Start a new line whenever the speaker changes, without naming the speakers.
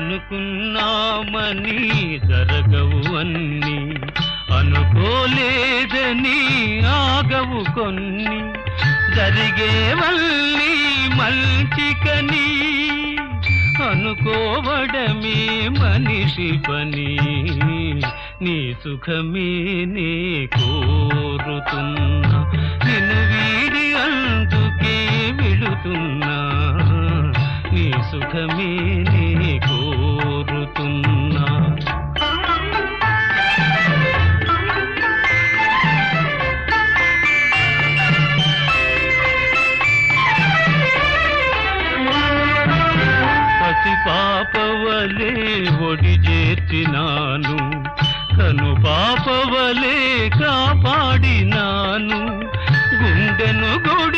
అనుకున్నామని జరగవు అన్ని, అనుకోలేదని ఆగవు కొన్ని, జరిగేవల్లి మంచికని అనుకోవడమే మనిషి పని. నీ సుఖమే నే కోరుతున్నా, నిన్ను వీడి అందుకే వెళుతున్నా. నీ సుఖమే నే కోరుతున్నా. పసి పాపవలే ఒడి చేర్చినాను, కను పాపవలే కాపాడినాను, గుండెను గుడి